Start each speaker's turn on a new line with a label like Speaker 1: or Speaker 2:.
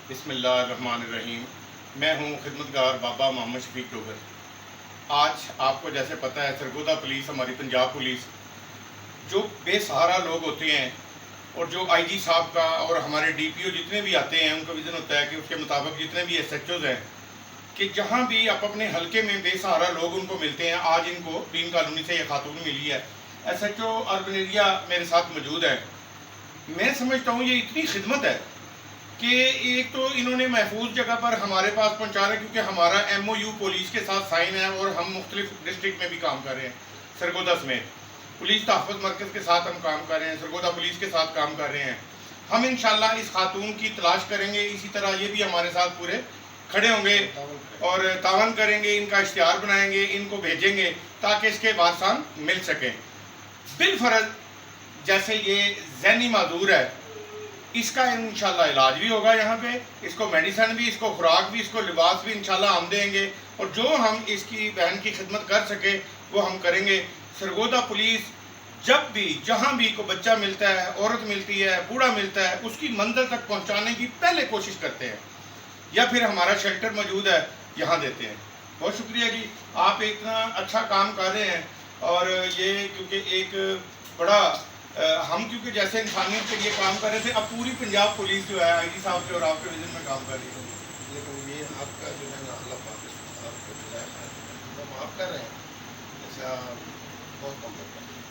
Speaker 1: بسم اللہ الرحمن الرحیم۔ میں ہوں خدمتگار بابا محمد شفیق ڈوگر۔ آج آپ کو جیسے پتہ ہے سرگودا پولیس، ہماری پنجاب پولیس، جو بے سہارا لوگ ہوتے ہیں اور جو آئی جی صاحب کا اور ہمارے ڈی پی او جتنے بھی آتے ہیں ان کا ویژن ہوتا ہے کہ اس کے مطابق جتنے بھی ایس ایچ اوز ہیں کہ جہاں بھی آپ اپنے حلقے میں بے سہارا لوگ ان کو ملتے ہیں، آج ان کو بین کالونی سے یہ خاتون ملی ہے، S H O urban area میرے ساتھ موجود ہے۔ میں سمجھتا ہوں یہ اتنی خدمت ہے کہ ایک تو انہوں نے محفوظ جگہ پر ہمارے پاس پہنچا رہا ہے، کیونکہ ہمارا ایم او یو پولیس کے ساتھ سائن ہے اور ہم مختلف ڈسٹرکٹ میں بھی کام کر رہے ہیں، سرگودا سمیت پولیس تحفظ مرکز کے ساتھ ہم کام کر رہے ہیں، سرگودا پولیس کے ساتھ کام کر رہے ہیں۔ ہم انشاءاللہ اس خاتون کی تلاش کریں گے، اسی طرح یہ بھی ہمارے ساتھ پورے کھڑے ہوں گے اور تعاون کریں گے، ان کا اشتہار بنائیں گے، ان کو بھیجیں گے تاکہ اس کے وارثان مل سکیں۔ بالفرض جیسے یہ ذہنی معذور ہے، اس کا انشاءاللہ علاج بھی ہوگا یہاں پہ، اس کو میڈیسن بھی، اس کو خوراک بھی، اس کو لباس بھی انشاءاللہ ہم دیں گے، اور جو ہم اس کی بہن کی خدمت کر سکے وہ ہم کریں گے۔ سرگودا پولیس جب بھی جہاں بھی کوئی بچہ ملتا ہے، عورت ملتی ہے، بوڑھا ملتا ہے، اس کی منزل تک پہنچانے کی پہلے کوشش کرتے ہیں، یا پھر ہمارا شیلٹر موجود ہے یہاں دیتے ہیں۔ بہت شکریہ جی، آپ اتنا اچھا کام کر رہے ہیں، اور یہ کیونکہ ایک بڑا ہم کیونکہ جیسے انسانیت کے لیے کام کر رہے تھے، اب پوری پنجاب پولیس جو ہے آئی جی صاحب کے اور آپ کے وزن میں کام کر رہی ہے۔
Speaker 2: لیکن یہ آپ کا جو ہے نا اللہ پاک آپ کو جزائے خیر معاف کر رہے ہیں، ایسا بہت کم کرتا ہے۔